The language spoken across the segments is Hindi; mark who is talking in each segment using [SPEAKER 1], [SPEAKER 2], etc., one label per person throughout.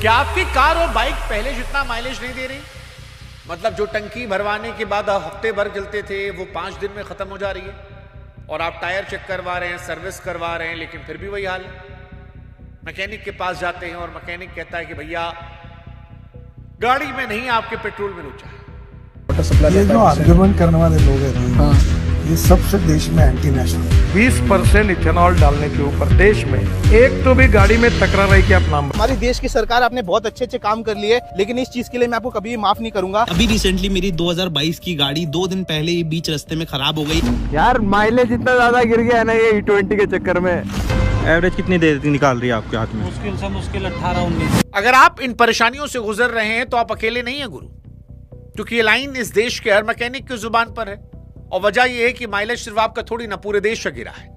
[SPEAKER 1] क्या आपकी कार और बाइक पहले जितना माइलेज नहीं दे रही? मतलब जो टंकी भरवाने के बाद हफ्ते भर चलते थे वो 5 दिन में खत्म हो जा रही है और आप टायर चेक करवा रहे हैं, सर्विस करवा रहे हैं, लेकिन फिर भी वही हाल है। मैकेनिक के पास जाते हैं और मैकेनिक कहता है कि भैया गाड़ी में नहीं, आपके पेट्रोल में रुचा है।
[SPEAKER 2] ये जो आर्गुमेंट करने वाले लोग हैं ये सबसे देश में एंटी नेशनल।
[SPEAKER 3] 20% इथेनॉल डालने के ऊपर देश में एक तो भी गाड़ी में तकरार रही कि आप नाम।
[SPEAKER 4] हमारी देश की सरकार आपने बहुत अच्छे काम कर लिए, लेकिन इस चीज के लिए मैं आपको कभी माफ नहीं करूंगा।
[SPEAKER 5] अभी रिसेंटली मेरी 2022 की गाड़ी 2 दिन पहले ही बीच रास्ते में खराब हो गई।
[SPEAKER 3] यार माइलेज इतना ज्यादा गिर गया है ना ये E20 के चक्कर में।
[SPEAKER 6] एवरेज कितनी देर निकाल रही है आपके हाथ में?
[SPEAKER 5] मुश्किल से मुश्किल 18-19।
[SPEAKER 1] अगर आप इन परेशानियों से गुजर रहे हैं तो आप अकेले नहीं है गुरु, क्योंकि ये लाइन इस देश के हर मैकेनिक की जुबान पर है। और वजह यह है कि माइलेज सिर्फ आपका थोड़ी ना, पूरे देश का गिरा है।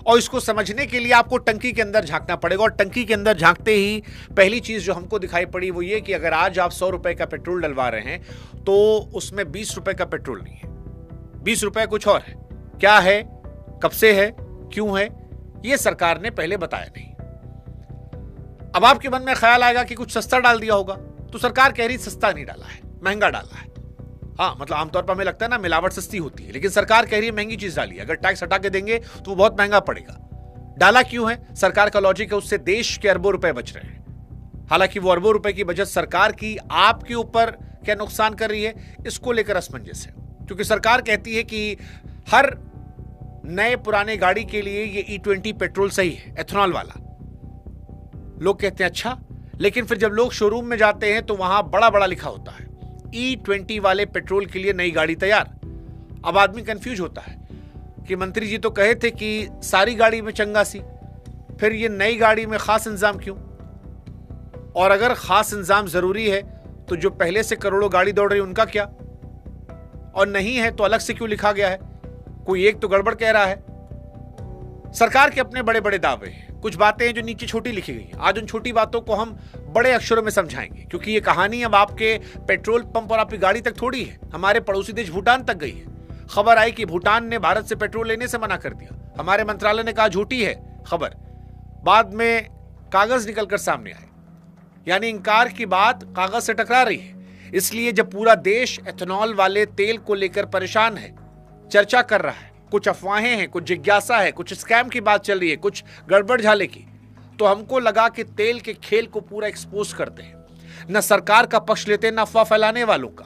[SPEAKER 1] और इसको समझने के लिए आपको टंकी के अंदर झांकना पड़ेगा। और टंकी के अंदर झांकते ही पहली चीज जो हमको दिखाई पड़ी वो ये कि अगर आज आप 100 रुपए का पेट्रोल डलवा रहे हैं तो उसमें 20 रुपए का पेट्रोल नहीं है, 20 रुपए कुछ और है। क्या है, कब से है, क्यों है, ये सरकार ने पहले बताया नहीं। अब आपके मन में ख्याल आएगा कि कुछ सस्ता डाल दिया होगा, तो सरकार कह रही सस्ता नहीं डाला है, महंगा डाला है। हाँ, मतलब आमतौर पर हमें लगता है ना मिलावट सस्ती होती है, लेकिन सरकार कह रही है महंगी चीज डाली है। अगर टैक्स हटा के देंगे तो वो बहुत महंगा पड़ेगा। डाला क्यों है? सरकार का लॉजिक है उससे देश के अरबों रुपए बच रहे हैं। हालांकि वो अरबों रुपए की बचत सरकार की आपके ऊपर क्या नुकसान कर रही है, इसको लेकर असमंजस है। क्योंकि सरकार कहती है कि हर नए पुराने गाड़ी के लिए ये E20 पेट्रोल सही है, एथेनॉल वाला। लोग कहते हैं अच्छा, लेकिन फिर जब लोग शोरूम में जाते हैं तो वहां बड़ा बड़ा लिखा होता है E20 वाले पेट्रोल के लिए नई गाड़ी तैयार। अब आदमी कंफ्यूज होता है कि मंत्री जी तो कहे थे कि सारी गाड़ी में चंगा सी, फिर ये नई गाड़ी में खास इंतजाम क्यों? और अगर खास इंतजाम जरूरी है तो जो पहले से करोड़ों गाड़ी दौड़ रही उनका क्या? और नहीं है तो अलग से क्यों लिखा गया है? कोई एक तो गड़बड़ कह रहा है। सरकार के अपने बड़े बड़े दावे हैं, कुछ बातें हैं जो नीचे छोटी लिखी गई हैं। आज उन छोटी बातों को हम बड़े अक्षरों में समझाएंगे, क्योंकि ये कहानी अब आपके पेट्रोल पंप और आपकी गाड़ी तक थोड़ी है, हमारे पड़ोसी देश भूटान तक गई है। खबर आई कि भूटान ने भारत से पेट्रोल लेने से मना कर दिया। हमारे मंत्रालय ने कहा झूठी है खबर, बाद में कागज निकलकर सामने आए। यानी इंकार की बात कागज से टकरा रही है। इसलिए जब पूरा देश एथेनॉल वाले तेल को लेकर परेशान है, चर्चा कर रहा है, कुछ अफवाहें हैं, कुछ जिज्ञासा है, कुछ स्कैम की बात चल रही है, कुछ गड़बड़ झाले की, तो हमको लगा कि तेल के खेल को पूरा एक्सपोज करते हैं। न सरकार का पक्ष लेते हैं, न अफवाह फैलाने वालों का।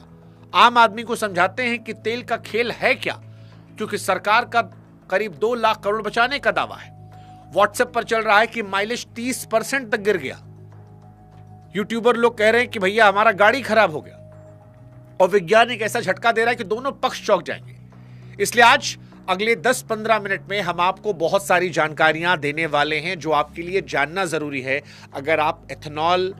[SPEAKER 1] आम आदमी को समझाते हैं कि तेल का खेल है क्या, क्योंकि सरकार का करीब 2 लाख करोड़ बचाने का दावा है। व्हाट्सएप पर चल रहा है कि माइलेज 30% तक गिर गया। यूट्यूबर लोग कह रहे हैं कि भैया हमारा गाड़ी खराब हो गया। और वैज्ञानिक ऐसा झटका दे रहा है कि दोनों पक्ष चौंक जाएंगे। इसलिए आज अगले 10-15 मिनट में हम आपको बहुत सारी जानकारियां देने वाले हैं जो आपके लिए जानना जरूरी है अगर आप एथेनॉल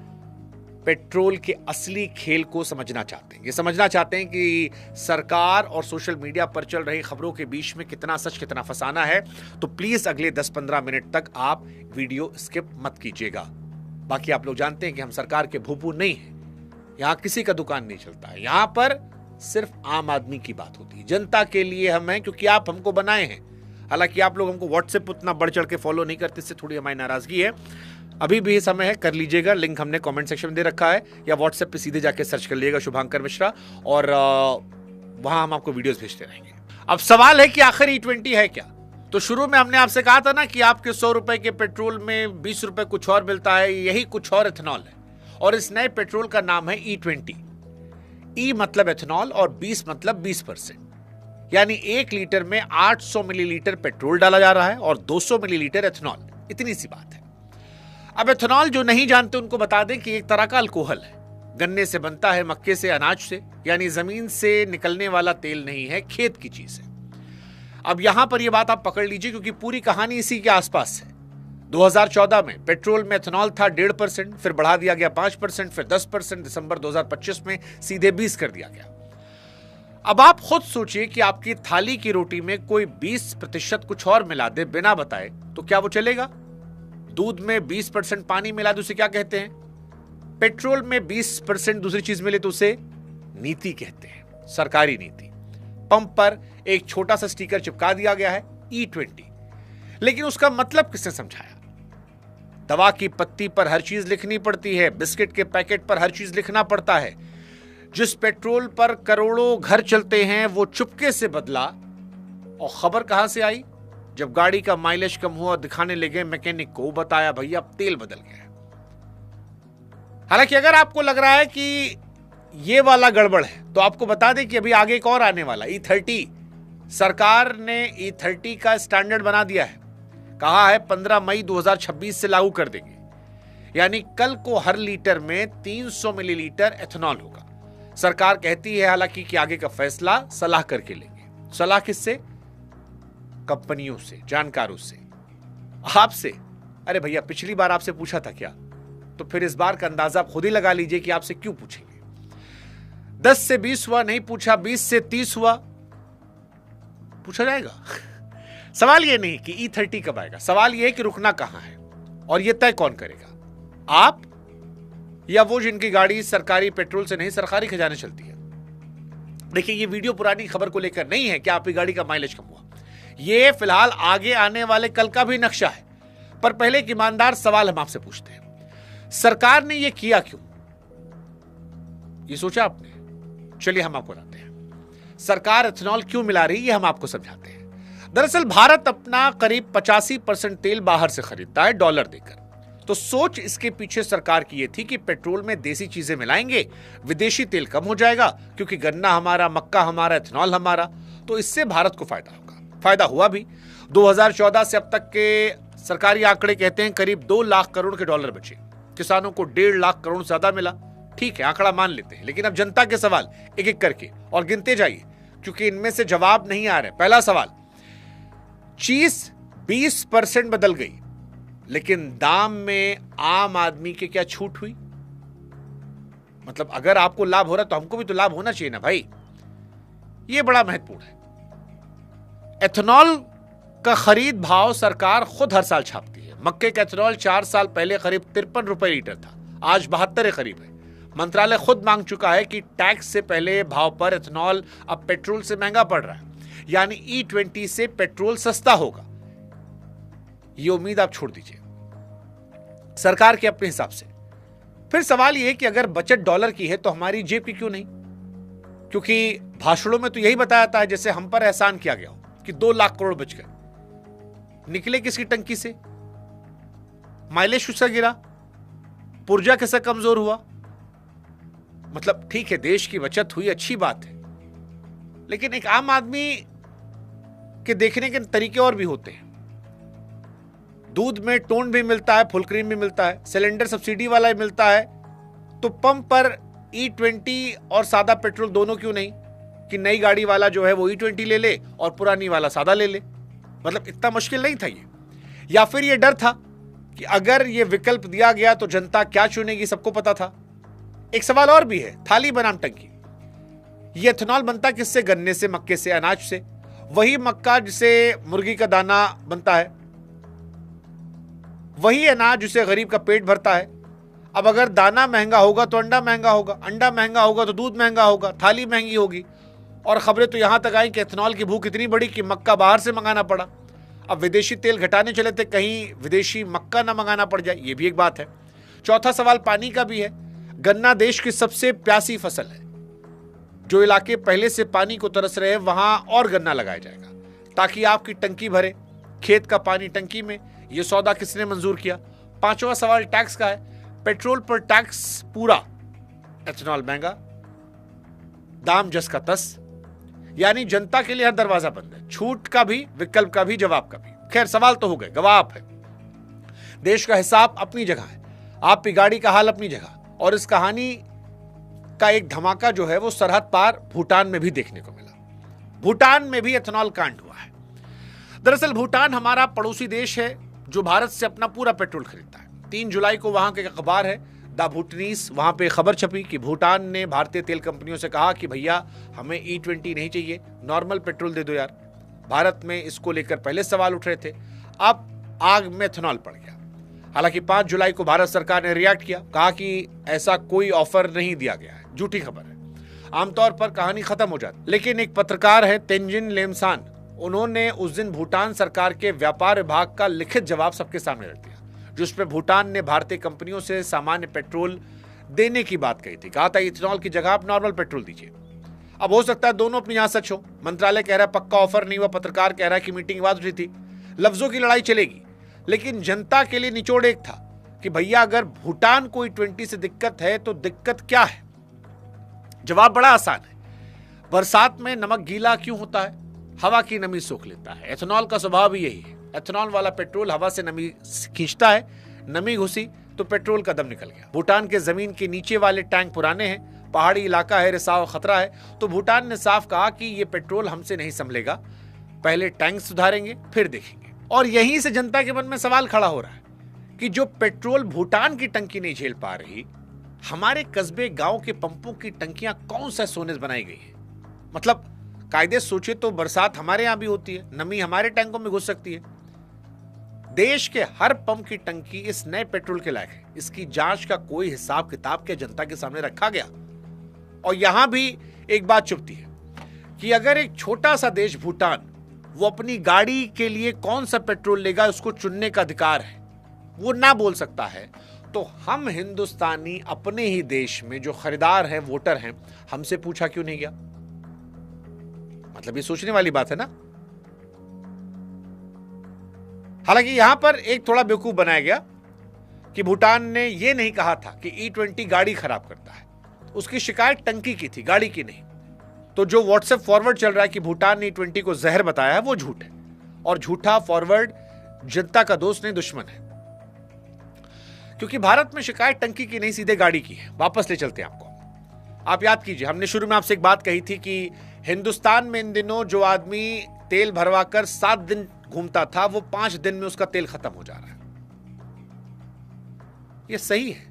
[SPEAKER 1] पेट्रोल के असली खेल को समझना चाहते हैं। ये समझना चाहते हैं कि सरकार और सोशल मीडिया पर चल रही खबरों के बीच में कितना सच कितना फसाना है, तो प्लीज अगले 10-15 मिनट तक आप वीडियो स्किप मत कीजिएगा। बाकी आप लोग जानते हैं कि हम सरकार के भूपू नहीं हैं, यहां किसी का दुकान नहीं चलता है, यहां पर सिर्फ आम आदमी की बात होती है। जनता के लिए हम हैं, क्योंकि आप हमको बनाए हैं। हालांकि आप लोग हमको व्हाट्सएप उतना बढ़ चढ़ के फॉलो नहीं करते, इससे थोड़ी हमारी नाराजगी है। अभी भी समय है, कर लीजिएगा। लिंक हमने कमेंट सेक्शन में दे रखा है, या व्हाट्सएप पे सीधे जाके सर्च कर लीजिएगा शुभांकर मिश्रा, और वहां हम आपको वीडियोस भेजते रहेंगे। अब सवाल है कि आखिर E20 है क्या? तो शुरू में हमने आपसे कहा था ना कि आपके 100 रुपए के पेट्रोल में 20 रुपए कुछ और मिलता है, यही कुछ और एथेनॉल है। और इस नए पेट्रोल का नाम है E20। E मतलब एथेनॉल और 20 मतलब 20%। यानी 1 लीटर में 800 मिलीलीटर पेट्रोल डाला जा रहा है और 200 मिलीलीटर एथेनॉल। इतनी सी बात है। अब एथेनॉल जो नहीं जानते उनको बता दें कि एक तरह का अल्कोहल है। गन्ने से बनता है, मक्के से, अनाज से, यानी जमीन से निकलने वाला तेल नहीं है, खेत की चीज है। अब यहां पर यह बात आप पकड़ लीजिए, क्योंकि पूरी कहानी इसी के आसपास है। 2014 में पेट्रोल में एथेनॉल था 1.5%, फिर बढ़ा दिया गया 5%, फिर 10%, दिसंबर 2025 में सीधे 20 कर दिया गया। अब आप खुद सोचिए कि आपकी थाली की रोटी में कोई 20% कुछ और मिला दे बिना बताए, तो क्या वो चलेगा? दूध में 20% पानी मिला दे उसे क्या कहते हैं? पेट्रोल में 20% दूसरी चीज मिले तो उसे नीति कहते हैं, सरकारी नीति। पंप पर एक छोटा सा स्टिकर चिपका दिया गया है E20, लेकिन उसका मतलब किसने समझाया? दवा की पत्ती पर हर चीज लिखनी पड़ती है, बिस्किट के पैकेट पर हर चीज लिखना पड़ता है। जिस पेट्रोल पर करोड़ों घर चलते हैं वो चुपके से बदला। और खबर कहां से आई? जब गाड़ी का माइलेज कम हुआ, दिखाने लगे मैकेनिक को, बताया भैया अब तेल बदल गया है। हालांकि अगर आपको लग रहा है कि ये वाला गड़बड़ है तो आपको बता दें कि अभी आगे एक और आने वाला E30। सरकार ने E30 का स्टैंडर्ड बना दिया है, कहा है 15 मई 2026 से लागू कर देंगे। यानी कल को हर लीटर में 300 मिलीलीटर एथेनॉल होगा। सरकार कहती है हालांकि कि आगे का फैसला सलाह करके लेंगे। सलाह किससे? कंपनियों से, जानकारों से, आपसे। अरे भैया पिछली बार आपसे पूछा था क्या? तो फिर इस बार का अंदाजा आप खुद ही लगा लीजिए कि आपसे क्यों पूछेंगे। 10 से 20 हुआ, नहीं पूछा। 20 से 30 हुआ, पूछा जाएगा। सवाल यह नहीं कि E30 कब आएगा, सवाल यह है कि रुकना कहां है और यह तय कौन करेगा, आप या वो जिनकी गाड़ी सरकारी पेट्रोल से नहीं सरकारी खजाने चलती है। देखिए ये वीडियो पुरानी खबर को लेकर नहीं है कि आपकी गाड़ी का माइलेज कम हुआ। ये फिलहाल आगे आने वाले कल का भी नक्शा है। पर पहले एक ईमानदार सवाल हम आपसे पूछते हैं, सरकार ने यह किया क्यों? ये सोचा आपने? चलिए हम आपको बताते हैं सरकार एथेनॉल क्यों मिला रही है, हम आपको समझाते हैं। दरअसल भारत अपना करीब 85% तेल बाहर से खरीदता है डॉलर देकर। तो सोच इसके पीछे सरकार की यह थी कि पेट्रोल में देसी चीजें मिलाएंगे, विदेशी तेल कम हो जाएगा, क्योंकि गन्ना हमारा, मक्का हमारा, एथेनॉल हमारा, तो इससे भारत को फायदा होगा। फायदा हुआ भी। 2014 से अब तक के सरकारी आंकड़े कहते हैं करीब 2 लाख करोड़ के डॉलर बचे। किसानों को 1.5 लाख करोड़ ज्यादा मिला। ठीक है, आंकड़ा मान लेते हैं, लेकिन अब जनता के सवाल एक एक करके और गिनते जाइए, क्योंकि इनमें से जवाब नहीं आ रहे। पहला सवाल, चीज 20% बदल गई, लेकिन दाम में आम आदमी के क्या छूट हुई? मतलब अगर आपको लाभ हो रहा है तो हमको भी तो लाभ होना चाहिए ना भाई। यह बड़ा महत्वपूर्ण है। एथेनॉल का खरीद भाव सरकार खुद हर साल छापती है। मक्के का एथेनॉल 4 साल पहले करीब 53 रुपए लीटर था, आज 72 करीब है। मंत्रालय खुद मांग चुका है कि टैक्स से पहले भाव पर एथेनॉल अब पेट्रोल से महंगा पड़ रहा है, यानी E20 से पेट्रोल सस्ता होगा। ये उम्मीद आप छोड़ दीजिए सरकार के अपने हिसाब से। फिर सवाल यह है कि अगर बचत डॉलर की है तो हमारी जेब की क्यों नहीं? क्योंकि भाषणों में तो यही बताया जाता है जैसे हम पर एहसान किया गया हो कि 2 लाख करोड़ बच गए। निकले किसकी टंकी से? माइलेज किसका गिरा? पुर्जा कैसा कमजोर हुआ? मतलब ठीक है, देश की बचत हुई, अच्छी बात है, लेकिन एक आम आदमी के देखने के तरीके और भी होते हैं। दूध में टोन भी मिलता है, फुल क्रीम भी मिलता है, सिलेंडर सब्सिडी वाला भी मिलता है, तो पंप पर E20 और सादा पेट्रोल दोनों क्यों नहीं? कि नई गाड़ी वाला जो है वो E20 ले ले और पुरानी वाला सादा ले ले। मतलब इतना मुश्किल नहीं था ये। या फिर ये डर था कि अगर ये विकल्प दिया गया तो जनता क्या चुनेगी, सबको पता था। एक सवाल और भी है, थाली बनाम टंकी। ये एथेनॉल बनता किससे? गन्ने से, मक्के से, अनाज से। वही मक्का जिसे मुर्गी का दाना बनता है, वही अनाज जिसे गरीब का पेट भरता है। अब अगर दाना महंगा होगा तो अंडा महंगा होगा, अंडा महंगा होगा तो दूध महंगा होगा, थाली महंगी होगी। और खबरें तो यहां तक आई कि एथेनॉल की भूख इतनी बड़ी कि मक्का बाहर से मंगाना पड़ा। अब विदेशी तेल घटाने चले थे, कहीं विदेशी मक्का ना मंगाना पड़ जाए, ये भी एक बात है। चौथा सवाल पानी का भी है। गन्ना देश की सबसे प्यासी फसल है। जो इलाके पहले से पानी को तरस रहे हैं वहां और गन्ना लगाया जाएगा ताकि आपकी टंकी भरे, खेत का पानी टंकी में। यह सौदा किसने मंजूर किया? पांचवा सवाल टैक्स का है। पेट्रोल पर टैक्स पूरा, एथेनॉल महंगा, दाम जस का तस, यानी जनता के लिए हर दरवाजा बंद है। छूट का भी, विकल्प का भी, जवाब का भी। खैर सवाल तो हो गए, गवाह आप है। देश का हिसाब अपनी जगह है, आपकी गाड़ी का हाल अपनी जगह। और इस कहानी का एक धमाका जो है वो सरहद पार भूटान में भी देखने को मिला। भूटान में भी एथेनॉल कांड हुआ है। दरअसल भूटान हमारा पड़ोसी देश है जो भारत से अपना पूरा पेट्रोल खरीदता है। 3 जुलाई को वहां के अखबार है द भूटनीस, वहां पे खबर छपी कि भूटान ने भारतीय तेल कंपनियों से कहा कि भैया हमें E20 नहीं चाहिए, नॉर्मल पेट्रोल दे दो यार। भारत में इसको लेकर पहले सवाल उठ रहे थे, अब आग में एथेनॉल पड़ गया। हालांकि 5 जुलाई को भारत सरकार ने रिएक्ट किया, कहा कि ऐसा कोई ऑफर नहीं दिया गया है, झूठी खबर है। आमतौर पर कहानी खत्म हो जाती, लेकिन एक पत्रकार है तेंजिन लेमसान, उन्होंने उस दिन भूटान सरकार के व्यापार विभाग का लिखित जवाब सबके सामने रख दिया। जिस पे भूटान ने भारतीय कंपनियों से सामान्य पेट्रोल देने की बात कही थी। कहा था इथेनॉल की जगह आप नॉर्मल पेट्रोल दीजिए। अब हो सकता है दोनों अपनी यहां सच हो। मंत्रालय कह रहा है पक्का ऑफर नहीं हुआ, पत्रकार कह रहा है कि मीटिंग बात हुई थी। लफ्जों की लड़ाई चलेगी, लेकिन जनता के लिए निचोड़ एक था कि भैया अगर भूटान को E20 से दिक्कत है तो दिक्कत क्या है? जवाब बड़ा आसान है। बरसात में नमक गीला क्यों होता है? हवा की नमी सोख लेता है। एथेनॉल का स्वभाव भी यही है। एथेनॉल वाला पेट्रोल हवा से नमी खींचता है, नमी घुसी तो पेट्रोल का दम निकल गया। भूटान के जमीन के नीचे वाले टैंक पुराने हैं, पहाड़ी इलाका है, रिसाव खतरा है, तो भूटान ने साफ कहा कि ये पेट्रोल हमसे नहीं संभलेगा, पहले टैंक सुधारेंगे फिर देखेंगे। और यहीं से जनता के मन में सवाल खड़ा हो रहा है कि जो पेट्रोल भूटान की टंकी नहीं झेल पा रही, हमारे कस्बे गांव के पंपों की टंकियां कौन सा सोने से बनाई गई है? मतलब कायदे सोचे तो बरसात हमारे यहां भी होती है, नमी हमारे टैंकों में घुस सकती है। देश के हर पंप की टंकी इस नए पेट्रोल के लायक है। इसकी जांच का कोई हिसाब किताब क्या जनता के सामने रखा गया? और यहां भी एक बात चुभती है कि अगर एक छोटा सा देश भूटान वो अपनी गाड़ी के लिए कौन सा पेट्रोल लेगा उसको चुनने का अधिकार है, वो ना बोल सकता है, तो हम हिंदुस्तानी अपने ही देश में जो खरीदार हैं, वोटर हैं, हमसे पूछा क्यों नहीं गया? मतलब ये सोचने वाली बात है ना। हालांकि यहां पर एक थोड़ा बेवकूफ बनाया गया कि भूटान ने यह नहीं कहा था कि E20 गाड़ी खराब करता है, उसकी शिकायत टंकी की थी, गाड़ी की नहीं। तो जो व्हाट्सएप फॉरवर्ड चल रहा है कि भूटान ने E20 को जहर बताया है, वो झूठ है। और झूठा फॉरवर्ड जनता का दोस्त नहीं, दुश्मन है। क्योंकि भारत में शिकायत टंकी की नहीं, सीधे गाड़ी की है। वापस ले चलते हैं आपको। आप याद कीजिए, हमने शुरू में आपसे एक बात कही थी कि हिंदुस्तान में इन दिनों जो आदमी तेल भरवाकर 7 दिन घूमता था, वो 5 दिन में उसका तेल खत्म हो जा रहा है। ये सही है?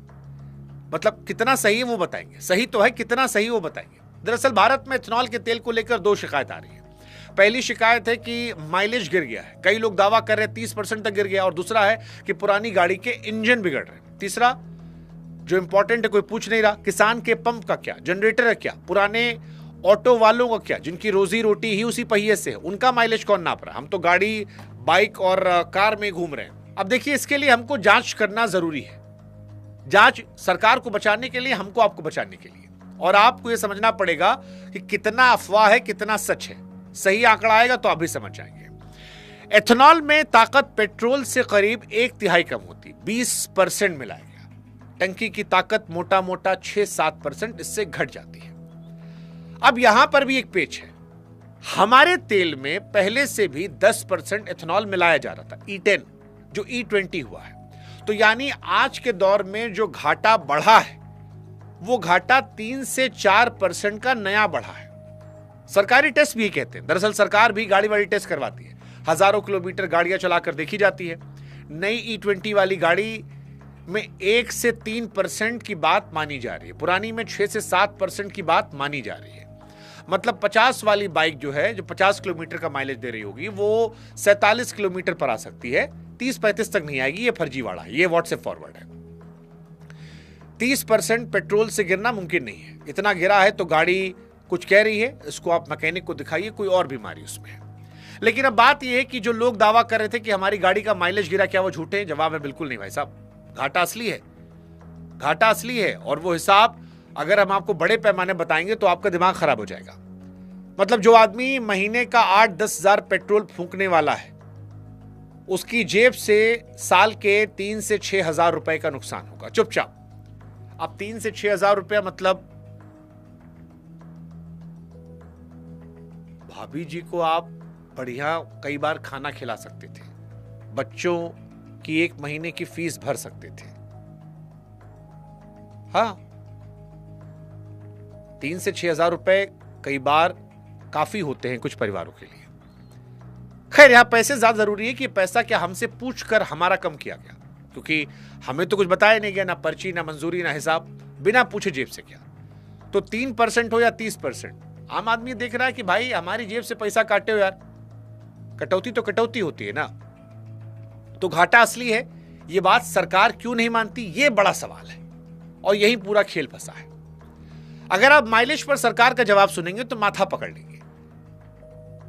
[SPEAKER 1] मतलब कितना सही है वो बताएंगे। सही तो है, कितना सही वो बताएंगे। दरअसल भारत में इथेनॉल के तेल को लेकर 2 शिकायत आ रही है। पहली शिकायत है कि माइलेज गिर गया है, कई लोग दावा कर रहे हैं 30% तक गिर गया। और दूसरा है कि पुरानी गाड़ी के इंजन बिगड़ रहे हैं। तीसरा जो इंपॉर्टेंट है, कोई पूछ नहीं रहा, किसान के पंप का क्या, जनरेटर है क्या, पुराने ऑटो वालों का क्या, जिनकी रोजी रोटी ही उसी पहिए से है, उनका माइलेज कौन नाप रहा है? हम तो गाड़ी, बाइक और कार में घूम रहे हैं। अब देखिए, इसके लिए हमको जांच करना जरूरी है। जांच सरकार को बचाने के लिए, हमको आपको बचाने के लिए। और आपको यह समझना पड़ेगा कि कितना अफवाह है, कितना सच है। सही आंकड़ा आएगा तो आप भी समझ जाएंगे। एथेनॉल में ताकत पेट्रोल से करीब 1/3 कम होती, 20% मिलाया गया। टंकी की ताकत मोटा मोटा 6-7% इससे घट जाती है। अब यहां पर भी एक पेच है। हमारे तेल में पहले से भी 10% एथेनॉल मिलाया जा रहा था, E10, जो E20 हुआ है। तो यानी आज के दौर में जो घाटा बढ़ा है, वो घाटा 3 से 4% का नया बढ़ा है। सरकारी टेस्ट भी कहते हैं। दरअसल सरकार भी गाड़ी वाड़ी टेस्ट करवाती है, हजारों किलोमीटर गाड़ियां चलाकर देखी जाती है। नई E20 वाली गाड़ी में 1 से 3% की बात मानी जा रही है, पुरानी में 6 से 7% की बात मानी जा रही है। मतलब 50 वाली बाइक जो है, जो 50 किलोमीटर का माइलेज दे रही होगी, वो 47 किलोमीटर पर आ सकती है, 30-35 तक नहीं आएगी। ये फर्जीवाड़ा है, ये व्हाट्सएप फॉरवर्ड है। 30% पेट्रोल से गिरना मुमकिन नहीं है। इतना गिरा है तो गाड़ी कुछ कह रही है, इसको आप मैकेनिक को दिखाइए, कोई और बीमारी उसमें है। लेकिन अब बात यह है कि जो लोग दावा कर रहे थे कि हमारी गाड़ी का माइलेज गिरा, क्या वो झूठे हैं? जवाब है बिल्कुल नहीं भाई साहब। घाटा असली है, घाटा असली है। और वो हिसाब अगर हम आपको बड़े पैमाने बताएंगे तो आपका दिमाग खराब हो जाएगा। मतलब जो आदमी महीने का 8-10 हजार पेट्रोल फूंकने वाला है, उसकी जेब से साल के 3 से 6 हजार रुपए का नुकसान होगा चुपचाप। अब 3 से 6 हजार रुपया, मतलब भाभी जी को आप बढ़िया कई बार खाना खिला सकते थे, बच्चों की 1 महीने की फीस भर सकते थे। हाँ, 3 से 6 हजार रुपए कई बार काफी होते हैं कुछ परिवारों के लिए। खैर, यहां पैसे ज्यादा जरूरी है कि पैसा क्या हमसे पूछकर हमारा कम किया गया, क्योंकि हमें तो कुछ बताया नहीं गया, ना पर्ची, ना मंजूरी, ना हिसाब, बिना पूछे जेब से क्या। तो 3% हो या 30%, आम आदमी देख रहा है कि भाई हमारी जेब से पैसा काटे हो यार। कटौती तो कटौती होती है ना। तो घाटा असली है, यह बात सरकार क्यों नहीं मानती, यह बड़ा सवाल है। और यही पूरा खेल फंसा है। अगर आप माइलेज पर सरकार का जवाब सुनेंगे तो माथा पकड़ लेंगे।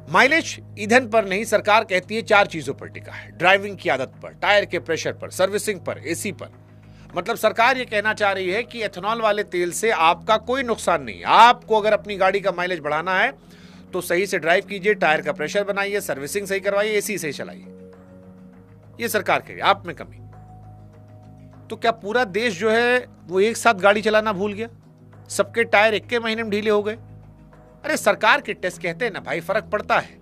[SPEAKER 1] माइलेज ईंधन पर नहीं, सरकार कहती है 4 चीजों पर टिका है। ड्राइविंग की आदत पर, टायर के प्रेशर पर, सर्विसिंग पर, एसी पर। मतलब सरकार ये कहना चाह रही है कि एथेनॉल वाले तेल से आपका कोई नुकसान नहीं। आपको अगर अपनी गाड़ी का माइलेज बढ़ाना है तो सही से ड्राइव कीजिए, टायर का प्रेशर बनाइए, सर्विसिंग सही करवाइए, एसी सही चलाइए। ये सरकार कह रही है, आप में कमी। तो क्या पूरा देश जो है वो एक साथ गाड़ी चलाना भूल गया? सबके टायर 1 महीने में ढीले हो गए? अरे सरकार के टेस्ट कहते हैं ना भाई, फर्क पड़ता है,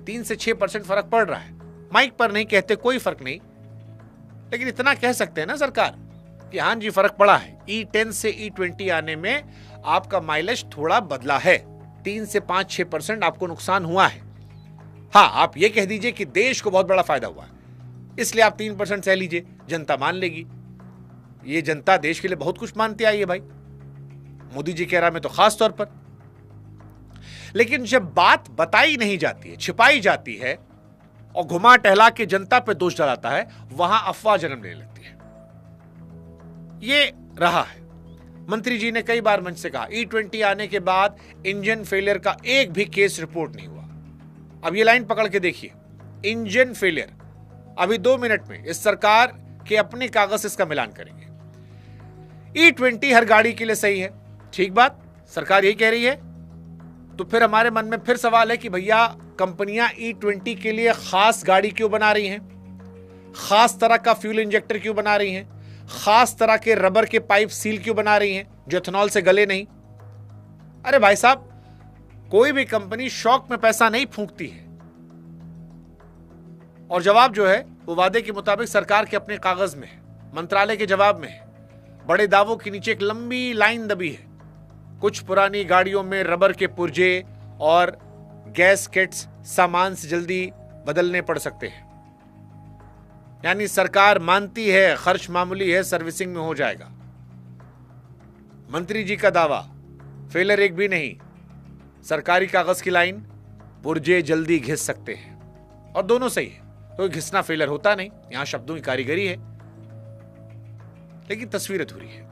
[SPEAKER 1] 3 से 6% फर्क पड़ रहा है। माइक पर नहीं कहते कोई फर्क नहीं, लेकिन इतना कह सकते हैं ना सरकार कि हाँ जी फर्क पड़ा है। E10 से E20 आने में आपका माइलेज थोड़ा बदला है, 3 से 5-6% आपको नुकसान हुआ है। हाँ, आप ये कह दीजिए कि देश को बहुत बड़ा फायदा हुआ है, इसलिए आप 3% सह लीजिए, जनता मान लेगी। ये जनता देश के लिए बहुत कुछ मानती आई है भाई, मोदी जी कह रहा में तो खास तौर पर। लेकिन जब बात बताई नहीं जाती है, छिपाई जाती है और घुमा टहला के जनता पे दोष डालता है, वहां अफवाह जन्म लेने लगती है। ये रहा है। मंत्री जी ने कई बार मंच से कहा E20 आने के बाद इंजन फेलियर का एक भी केस रिपोर्ट नहीं हुआ। अब ये लाइन पकड़ के देखिए, इंजन फेलियर। अभी 2 मिनट में इस सरकार के अपने कागज से इसका मिलान करेंगे। E20 हर गाड़ी के लिए सही है, ठीक बात, सरकार यही कह रही है। तो फिर हमारे मन में फिर सवाल है कि भैया कंपनियां E20 के लिए खास गाड़ी क्यों बना रही हैं? खास तरह का फ्यूल इंजेक्टर क्यों बना रही हैं? खास तरह के रबर के पाइप सील क्यों बना रही हैं जो एथेनॉल से गले नहीं? अरे भाई साहब, कोई भी कंपनी शौक में पैसा नहीं फूंकती है। और जवाब जो है वो वादे के मुताबिक सरकार के अपने कागज में है, मंत्रालय के जवाब में है। बड़े दावों के नीचे एक लंबी लाइन दबी है। कुछ पुरानी गाड़ियों में रबर के पुर्जे और गैस किट्स सामान से जल्दी बदलने पड़ सकते हैं। यानी सरकार मानती है खर्च मामूली है, सर्विसिंग में हो जाएगा। मंत्री जी का दावा, फेलर एक भी नहीं। सरकारी कागज की लाइन, पुर्जे जल्दी घिस सकते हैं। और दोनों सही है, तो घिसना फेलर होता नहीं, यहां शब्दों की कारीगरी है। लेकिन तस्वीर अधूरी है।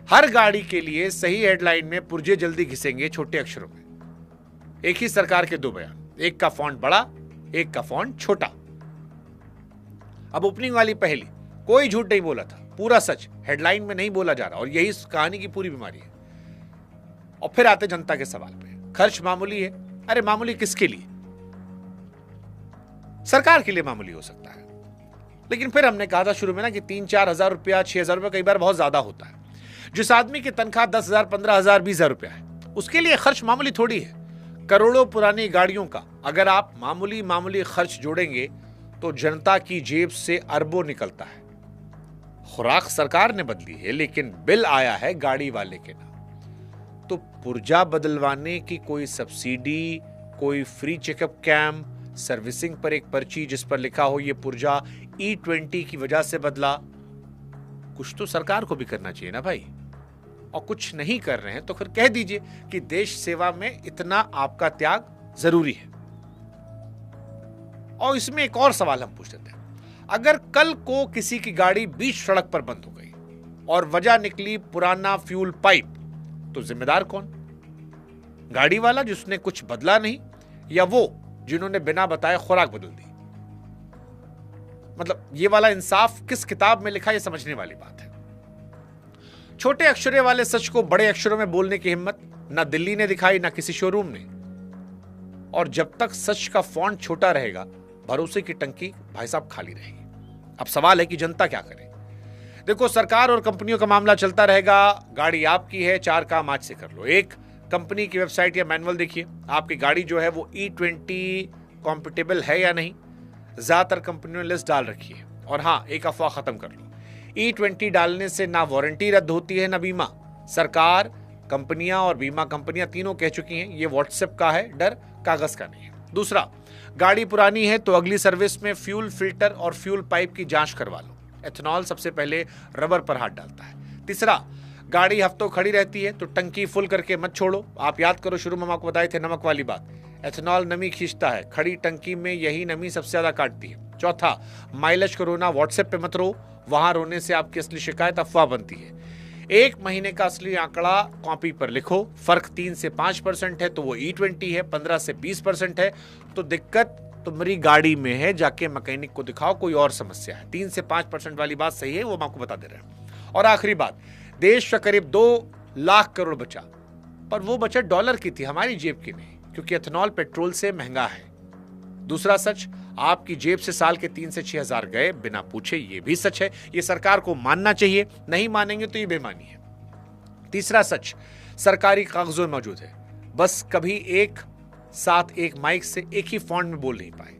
[SPEAKER 1] हर गाड़ी के लिए सही हेडलाइन में पुर्जे जल्दी घिसेंगे छोटे अक्षरों में। एक ही सरकार के 2 बयान, एक का फॉन्ट बड़ा, एक का फॉन्ट छोटा। अब ओपनिंग वाली पहली, कोई झूठ नहीं बोला था, पूरा सच हेडलाइन में नहीं बोला जा रहा, और यही कहानी की पूरी बीमारी है। और फिर आते जनता के सवाल पे, खर्च मामूली है। अरे मामूली किसके लिए? सरकार के लिए मामूली हो सकता है, लेकिन फिर हमने कहा था शुरू में ना कि 3-4 हजार रुपया, 6 हजार रुपया कई बार बहुत ज्यादा होता है। जिस आदमी की तनख्वाह 10,000, 15,000, 20,000 रुपया है, उसके लिए खर्च मामूली थोड़ी है। करोड़ों पुरानी गाड़ियों का अगर आप मामूली मामूली खर्च जोड़ेंगे तो जनता की जेब से अरबों निकलता है। खुराक सरकार ने बदली है, लेकिन बिल आया है गाड़ी वाले के नाम। तो पुर्जा बदलवाने की कोई सब्सिडी, कोई फ्री चेकअप कैंप, सर्विसिंग पर एक पर्ची जिस पर लिखा हो ये पुर्जा E20 की वजह से बदला, कुछ तो सरकार को भी करना चाहिए ना भाई। और कुछ नहीं कर रहे हैं तो फिर कह दीजिए कि देश सेवा में इतना आपका त्याग जरूरी है। और इसमें एक और सवाल हम पूछ लेते हैं, अगर कल को किसी की गाड़ी बीच सड़क पर बंद हो गई और वजह निकली पुराना फ्यूल पाइप, तो जिम्मेदार कौन? गाड़ी वाला जिसने कुछ बदला नहीं, या वो जिन्होंने बिना बताए खुराक बदल दी? मतलब ये वाला इंसाफ किस किताब में लिखा, ये समझने वाली बात है। छोटे अक्षरों वाले सच को बड़े अक्षरों में बोलने की हिम्मत ना दिल्ली ने दिखाई, ना किसी शोरूम ने। और जब तक सच का फॉन्ट छोटा रहेगा, भरोसे की टंकी भाई साहब खाली रहेगी। अब सवाल है कि जनता क्या करे। देखो, सरकार और कंपनियों का मामला चलता रहेगा। गाड़ी आपकी है, 4 काम आज से कर लो। एक, कंपनी की वेबसाइट या मैनुअल देखिए, आपकी गाड़ी जो है वो E20 कॉम्पिटेबल है या नहीं। ज्यादातर कंपनियों ने लिस्ट डाल रखी है। और हाँ, एक अफवाह खत्म कर लो, E20 डालने से ना वारंटी रद्द होती है ना बीमा। सरकार, कंपनियां और बीमा कंपनियां तीनों कह चुकी हैं ये व्हाट्सएप का है डर, कागज का नहीं है। दूसरा, गाड़ी पुरानी है तो अगली सर्विस में फ्यूल फिल्टर और फ्यूल पाइप की जांच करवा लो। एथेनॉल सबसे पहले रबर पर हाथ डालता है। तीसरा, गाड़ी हफ्तों खड़ी रहती है तो टंकी फुल करके मत छोड़ो। आप याद करो, शुरू में हम आपको बताए थे नमक वाली बात, एथेनॉल नमी खींचता है, खड़ी टंकी में यही नमी सबसे ज्यादा काटती है। चौथा, माइलेज को रोना व्हाट्सएप पे मत रो, वहां रोने से आपकी असली शिकायत अफवाह बनती है। एक महीने का असली आंकड़ा कॉपी पर लिखो। फर्क 3 से 5% है तो वो E20 है, 15 से 20% है तो दिक्कत तुम्हारी गाड़ी में है, जाके मैकेनिक को दिखाओ, कोई और समस्या है। 3 से 5% वाली बात सही है, वो हम आपको बता दे रहे हैं। और आखिरी बात, देश का करीब 2 लाख करोड़ बचा, पर वो बचत डॉलर की थी, हमारी जेब की नहीं, क्योंकि एथेनॉल पेट्रोल से महंगा है। दूसरा सच, आपकी जेब से साल के 3 से 6 हजार गए बिना पूछे, ये भी सच है। ये सरकार को मानना चाहिए, नहीं मानेंगे तो ये बेईमानी है। तीसरा सच, सरकारी कागजों में मौजूद है, बस कभी एक साथ एक माइक से एक ही फॉन्ट में बोल नहीं पाए।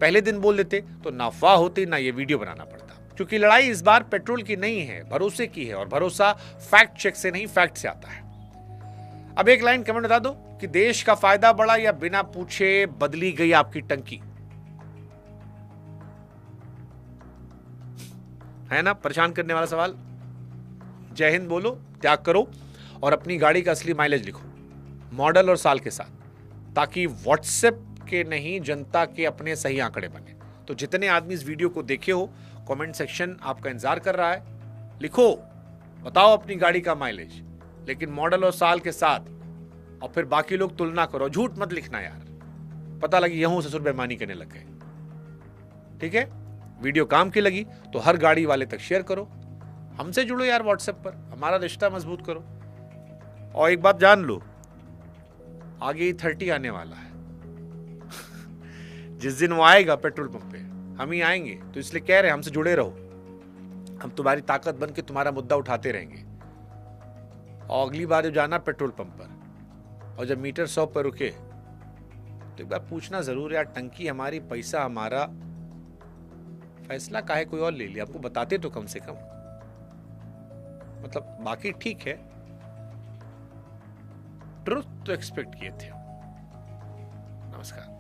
[SPEAKER 1] पहले दिन बोल देते तो ना अफवाह होती ना ये वीडियो बनाना पड़ता। क्योंकि लड़ाई इस बार पेट्रोल की नहीं है, भरोसे की है, और भरोसा फैक्ट चेक से नहीं, फैक्ट से आता है। अब एक लाइन कमेंट बता दो कि देश का फायदा बढ़ा या बिना पूछे बदली गई आपकी टंकी? है ना परेशान करने वाला सवाल? जय हिंद बोलो, त्याग करो और अपनी गाड़ी का असली माइलेज लिखो, मॉडल और साल के साथ, ताकि व्हाट्सएप के नहीं, जनता के अपने सही आंकड़े बने। तो जितने आदमी इस वीडियो को देखे हो, कमेंट सेक्शन आपका इंतजार कर रहा है। लिखो, बताओ अपनी गाड़ी का माइलेज, लेकिन मॉडल और साल के साथ, और फिर बाकी लोग तुलना करो। झूठ मत लिखना यार, पता लगी यहूं ससुर बेईमानी करने लग गए। ठीक है, वीडियो काम की लगी तो हर गाड़ी वाले तक शेयर करो, हमसे जुड़ो यार व्हाट्सएप पर, हमारा रिश्ता मजबूत करो। और एक बात जान लो, आगे 30 आने वाला है। जिस दिन वो आएगा पेट्रोल पंप पे, हम ही आएंगे, तो इसलिए कह रहे हैं हमसे जुड़े रहो। हम तुम्हारी ताकत बन के तुम्हारा मुद्दा उठाते रहेंगे। और अगली बार जब जाना पेट्रोल पंप पर और जब मीटर 100 पर रुके तो एक बार पूछना जरूर यार, टंकी हमारी, पैसा हमारा, फैसला काहे कोई और ले लिया? आपको बताते तो कम से कम, मतलब बाकी ठीक है, ट्रुथ तो एक्सपेक्ट किए थे। नमस्कार।